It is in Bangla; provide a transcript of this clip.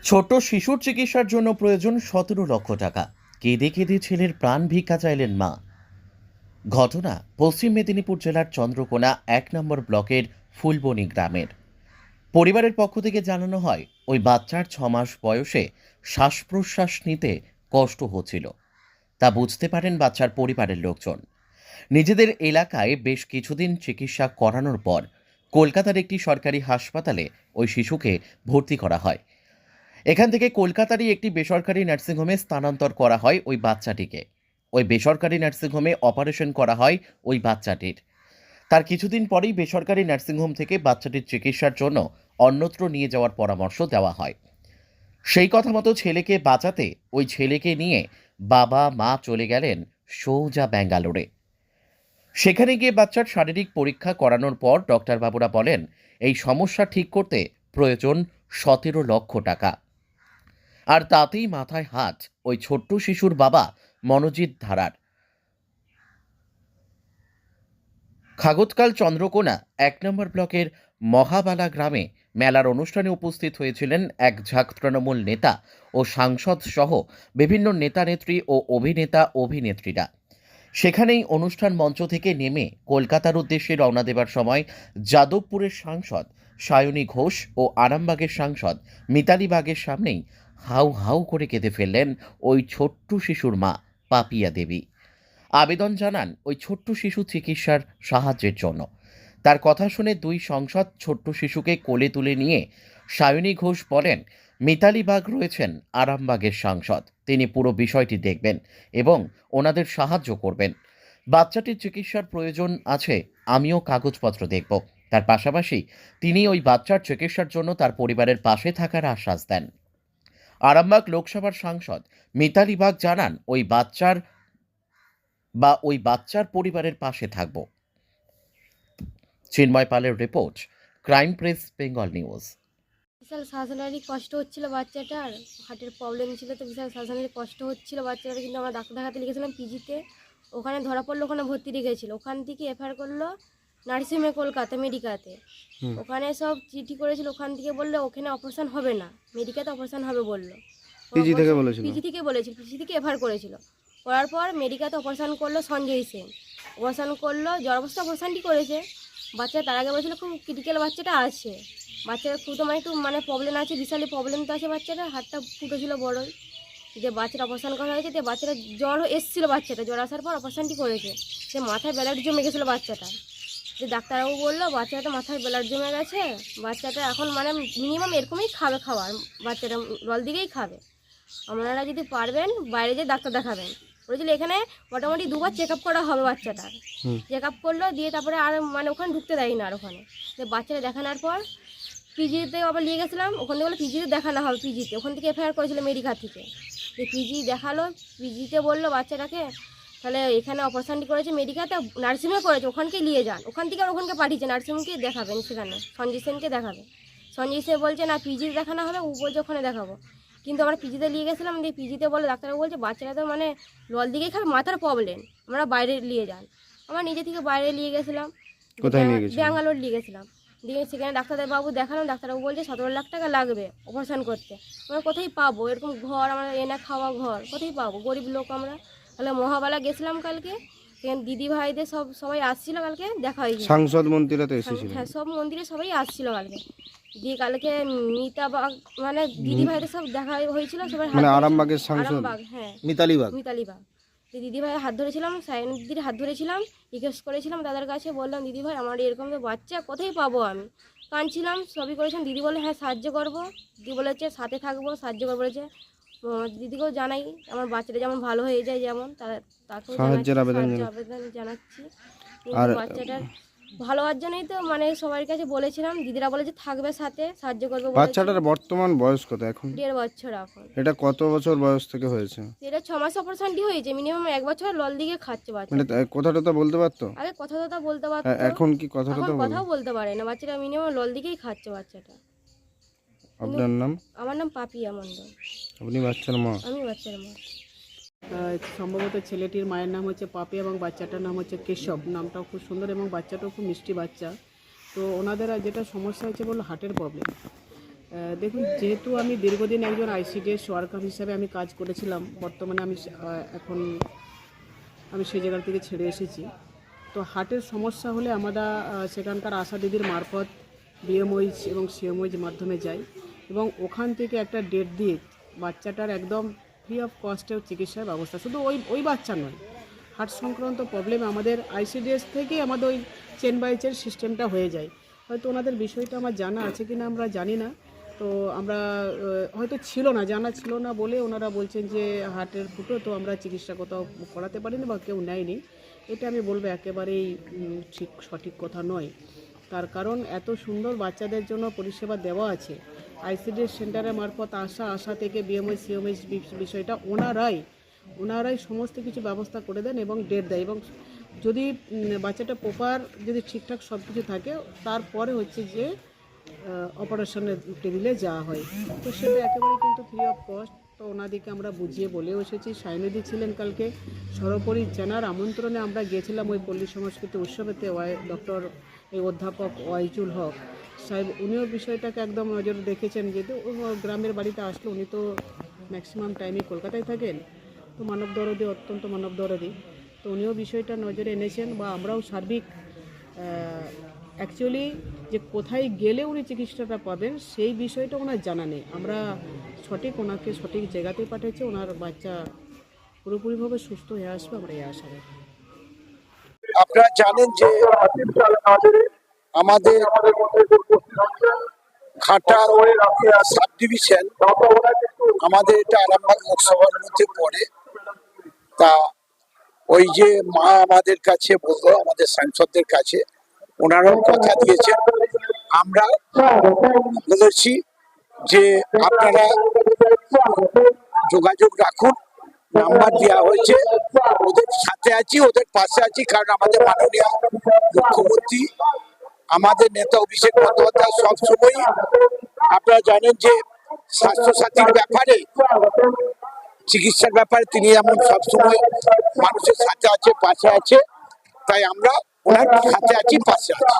ছোট শিশুর চিকিৎসার জন্য প্রয়োজন ১৭ লক্ষ টাকা। কেঁদে কেঁদে ছেলের প্রাণ ভিক্ষা চাইলেন মা। ঘটনা পশ্চিম মেদিনীপুর জেলার চন্দ্রকোনা ১ নম্বর ব্লকের ফুলবনি গ্রামের। পরিবারের পক্ষ থেকে জানানো হয়, ওই বাচ্চার ৬ মাস বয়সে শ্বাস প্রশ্বাস নিতে কষ্ট হচ্ছিল। তা বুঝতে পারেন বাচ্চার পরিবারের লোকজন। নিজেদের এলাকায় বেশ কিছুদিন চিকিৎসা করানোর পর কলকাতার একটি সরকারি হাসপাতালে ওই শিশুকে ভর্তি করা হয়। এখান থেকে কলকাতারই একটি বেসরকারি নার্সিংহোমে স্থানান্তর করা হয় ওই বাচ্চাটিকে। ওই বেসরকারি নার্সিংহোমে অপারেশন করা হয় ওই বাচ্চাটির। তার কিছুদিন পরেই বেসরকারি নার্সিংহোম থেকে বাচ্চাটির চিকিৎসার জন্য অন্যত্র নিয়ে যাওয়ার পরামর্শ দেওয়া হয়। সেই কথা মতো ছেলেকে বাঁচাতে ওই ছেলেকে নিয়ে বাবা মা চলে গেলেন সোজা ব্যাঙ্গালোরে। সেখানে গিয়ে বাচ্চার শারীরিক পরীক্ষা করানোর পর ডক্টরবাবুরা বলেন, এই সমস্যা ঠিক করতে প্রয়োজন ১৭ লক্ষ টাকা। আর তাতেই মাথায় হাত ওই ছোট্ট শিশুর বাবা মনোজিৎ ধারার। খাগতকাল চন্দ্রকোনা ১ নম্বর ব্লকের মহাবালা গ্রামে মেলার অনুষ্ঠানে উপস্থিত হয়েছিলেন এক ঝাঁক তৃণমূল নেতা ও সাংসদ সহ বিভিন্ন নেতানেত্রী ও অভিনেতা অভিনেত্রীরা। সেখানেই অনুষ্ঠান মঞ্চ থেকে নেমে কলকাতার উদ্দেশ্যে রওনা দেবার সময় যাদবপুরের সাংসদ সায়নী ঘোষ ও আরামবাগের সাংসদ মিতালি বাগের সামনেই হাউ হাউ করে কেঁদে ফেললেন ওই ছোট্ট শিশুর মা পাপিয়া দেবী। আবেদন জানান ওই ছোট্ট শিশু চিকিৎসার সাহায্যের জন্য। তার কথা শুনে দুই সাংসদ ছোট্ট শিশুকে কোলে তুলে নিয়ে সায়নী ঘোষ বলেন, মিতালি বাগ রয়েছেন আরামবাগের সাংসদ, তিনি পুরো বিষয়টি দেখবেন এবং ওনাদের সাহায্য করবেন। বাচ্চাটির চিকিৎসার প্রয়োজন আছে, আমিও কাগজপত্র দেখব। তার পাশাপাশি তিনি ওই বাচ্চার চিকিৎসার জন্য তার পরিবারের পাশে থাকার আশ্বাস দেন। আরামবাগ লোকসভার সাংসদ মিতালি বাগ জানান, ওই বাচ্চার পরিবারের পাশে থাকব। চিন্ময় পালের report, crime press Bengal news. বিশাল শ্বাসনালী কষ্ট হচ্ছিল বাচ্চাটার, হার্টের প্রবলেম ছিল, তো বিশাল শ্বাসনালী কষ্ট হচ্ছিল বাচ্চাটার। কিন্তু আমরা ডাক্তার দেখাতে লিখেছিলাম পিজিতে, ওখানে ধরা পড়লো, ওখানে ভর্তি রেখেছিল। ওখান থেকে এফআইআর করলো নার্সিংহোমে কলকাতা মেডিকাতে। ওখানে সব চিঠি করেছিল, ওখান থেকে বললো ওখানে অপারেশন হবে না, মেডিকাতে অপারেশন হবে বললো। পিজি থেকে বলেছিল, পিজি থেকে এফআইআর করেছিল। করার পর মেডিকাতে অপারেশন করলো সঞ্জয় সেন, অপারেশন করলো, জ্বর অবস্থা অপারেশনটি করেছে। বাচ্চা তার আগে বলেছিল খুব ক্রিটিক্যাল বাচ্চাটা আছে, বাচ্চাটা খুব একটু প্রবলেম আছে, বিশালই প্রবলেম তো আছে বাচ্চাটা, হাতটা ফুটেছিল বড়ই। যে বাচ্চাটা অপারেশন করা হয়েছে, যে বাচ্চাটা জ্বর এসেছিলো, বাচ্চাটা জ্বর আসার পর অপারেশনটি করেছে। সে মাথায় ব্লাড জমে গেছিলো বাচ্চাটা। যে ডাক্তারবাবু বললো বাচ্চাটা মাথায় ব্লাড জমে গেছে, বাচ্চাটা এখন মিনিমাম এরকমই খাবে, খাবার বাচ্চাটা জল দিকেই খাবে। আপনারা যদি পারবেন বাইরে যেয়ে ডাক্তার দেখাবেন বলেছিল। এখানে মোটামুটি 2বার চেক আপ করা হবে বাচ্চাটার। চেক আপ করলো, দিয়ে তারপরে আর ওখানে ঢুকতে দেয়নি। আর ওখানে বাচ্চাটা দেখানোর পর পিজিতে আবার নিয়ে গেছিলাম, ওখান থেকে বলে পিজিতে দেখানো হবে। পিজিতে ওখান থেকে এফআইআর করেছিল মেডিকাল থেকে, যে পিজি দেখালো। পিজিতে বললো বাচ্চাটাকে তাহলে এখানে অপারেশনটি করেছে মেডিকাতে, নার্সিংহোমে করেছে, ওখানকে নিয়ে যান। ওখান থেকে আর ওখানকে পাঠিয়েছে নার্সিংহোমকে দেখাবেন, সেখানে সঞ্জয় সেনকে দেখাবে। সঞ্জয় সেন বলছে না পিজিতে দেখানো হবে, ও বলছে ওখানে দেখাবো। কিন্তু আমরা পিজিতে নিয়ে গেছিলাম, দিয়ে পিজিতে বলে ডাক্তারবাবু বলছে বাচ্চাটা তো জল দিকেই খাবে, মাথার প্রবলেম, আমরা বাইরে নিয়ে যান। আমরা নিজে থেকে বাইরে নিয়ে গেছিলাম, ব্যাঙ্গালোর নিয়ে গেছিলাম। দিয়ে সেখানে ডাক্তারবাবু দেখালাম, ডাক্তারবাবু বলছে 17 লাখ টাকা লাগবে অপারেশন করতে। আমরা কোথায় পাবো এরকম ঘর, আমরা এনে খাওয়া ঘর কোথায় পাবো, গরিব লোক আমরা। তাহলে মহাবালা গেছিলাম কালকে, সেখানে দিদি ভাইদের সবাই আসছিল কালকে, দেখা হয়েছে। সাংসদ মন্ত্রীরা তো এসেছিল। হ্যাঁ, সব মন্দিরে সবাই আসছিল কালকে। দিয়ে কালকে মিতা বাগ দিদি ভাইদের সব দেখা হয়েছিল, সবাই আরামবাগের সাংসদ আরামবাগ, হ্যাঁ মিতালি বাগ। দিদি ভাই হাত ধরেছিলাম, সায়ন দিদির হাত ধরেছিলাম, রিকোয়েস্ট করেছিলাম দাদার কাছে, বললাম দিদি ভাই আমার এরকম তো বাচ্চা কোথায় পাবো, আমি কাঁদছিলাম, সবই করেছিলাম। দিদি বলে হ্যাঁ সাহায্য করবো, দিদি বলেছে সাথে থাকবো, সাহায্য করবো বলেছে। দিদিকেও জানাই আমার বাচ্চাটা যেমন ভালো হয়ে যায়, যেমন তাকেও আবেদন জানাচ্ছি। কিন্তু বাচ্চাটার ভালো হওয়ার জন্যই তো সবার কাছে বলেছিলাম, দিদিরা বলেছে থাকবে সাথে, সাহায্য করবে। বাচ্চাটার বর্তমান বয়স কত এখন? 1.5 বছর এখন। এটা কত বছর বয়স থেকে হয়েছে? এটা 6 মাস অপারেশনটি হয়েছে, মিনিমাম 1 বছর লল দিকে খাচ্ছে বাচ্চা। কথাটা তো বলতে পারতো আগে কথাটা বলতে পারতো, এখন কি কথাটা তো কথাও বলতে পারে না বাচ্চাটা, মিনিমাম লল দিকেই খাচ্ছে বাচ্চাটা। আপনার নাম? আমার নাম পাপিয়া মণ্ডল। আপনি বাচ্চার মা? আমি বাচ্চার মা। সম্ভবত ছেলেটির মায়ের নাম হচ্ছে পাপি এবং বাচ্চাটার নাম হচ্ছে কেশব। নামটাও খুব সুন্দর এবং বাচ্চাটাও খুব মিষ্টি বাচ্চা। তো ওনাদের যেটা সমস্যা হয়েছে বললো হার্টের প্রবলেম। দেখুন, যেহেতু আমি দীর্ঘদিন একজন আইসিডিএস ওয়ার্কার হিসাবে আমি কাজ করেছিলাম, বর্তমানে এখন আমি সেই জায়গা থেকে ছেড়ে এসেছি। তো হার্টের সমস্যা হলে আমরা সেখানকার আশা দিদির মারফত বিএমওইচ এবং সিএমওইচ মাধ্যমে যাই এবং ওখান থেকে একটা ডেট দিয়ে বাচ্চাটার একদম ফ্রি অফ কস্টেও চিকিৎসার ব্যবস্থা, শুধু ওই বাচ্চা নয়, হার্ট সংক্রান্ত প্রবলেম আমাদের আইসিডিএস থেকেই আমাদের ওই চেন বাই চেন সিস্টেমটা হয়ে যায়। হয়তো ওনাদের বিষয়টা আমার জানা আছে কিনা আমরা জানি না। তো আমরা হয়তো জানা ছিল না বলে ওনারা বলছেন যে হার্টের ফুটো, তো আমরা চিকিৎসা কোথাও করাতে পারিনি বা কেউ নেয়নি। এটা আমি বলবো একেবারেই সঠিক কথা নয়। তার কারণ এত সুন্দর বাচ্চাদের জন্য পরিষেবা দেওয়া আছে, আইসিডিএস সেন্টারের মারফত আশা থেকে বিএমএস সিএমএস বিষয়টা ওনারাই সমস্ত কিছু ব্যবস্থা করে দেন এবং ডেট দেয়, এবং যদি বাচ্চাটা প্রপার যদি ঠিকঠাক সব কিছু থাকে তারপরে হচ্ছে যে অপারেশনের টেবিলে যাওয়া হয়। তো সেটা একেবারে কিন্তু ফ্রি অফ কস্ট। তো ওনাদিকে আমরা বুঝিয়ে বলেও এসেছি। সায়নিধি ছিলেন কালকে, সর্বোপরি জানার আমন্ত্রণে আমরা গিয়েছিলাম ওই পল্লী সংস্কৃতি উৎসবেতে। অধ্যাপক ওয়াইজুল হক সাহেব, উনিও বিষয়টাকে একদম নজর দেখেছেন, যেহেতু গ্রামের বাড়িতে আসলে উনি তো ম্যাক্সিমাম টাইমই কলকাতায় থাকেন, তো অত্যন্ত মানব দরদি। তো উনিও বিষয়টা নজরে এনেছেন, বা আমরাও সার্বিক অ্যাকচুয়ালি যে কোথায় গেলে উনি চিকিৎসাটা পাবেন সেই বিষয়টা ওনার জানা নেই। আমরা ওনাকে সঠিক জায়গাতেই পাঠিয়েছি, ওনার বাচ্চা পুরোপুরিভাবে সুস্থ হয়ে আসবে, আমরা এই আশা রাখি। আপনারা জানেন যে আমাদের ঘাটা সাব ডিভিশন, আমাদের এটা আরামবাগ লোকসভার মধ্যে পড়ে। তা ওই যে মা আমাদের কাছে বললো, আমাদের সাংসদদের কাছে, ওনারাও কথা দিয়েছেন, আমরা বলেছি যে আপনারা যোগাযোগ রাখুন, নাম্বার দেওয়া হয়েছে, ওদের সাথে আছি, ওদের পাশে আছি। কারণ আমাদের মাননীয় মুখ্যমন্ত্রী, আমাদের নেতা অভিষেক বন্দ্যোপাধ্যায় সবসময়, আপনারা জানেন যে স্বাস্থ্যসাথীর ব্যাপারে, চিকিৎসার ব্যাপারে তিনি যেমন সবসময় মানুষের সাথে আছে, পাশে আছে, তাই আমরা ওনার সাথে আছি, পাশে আছি।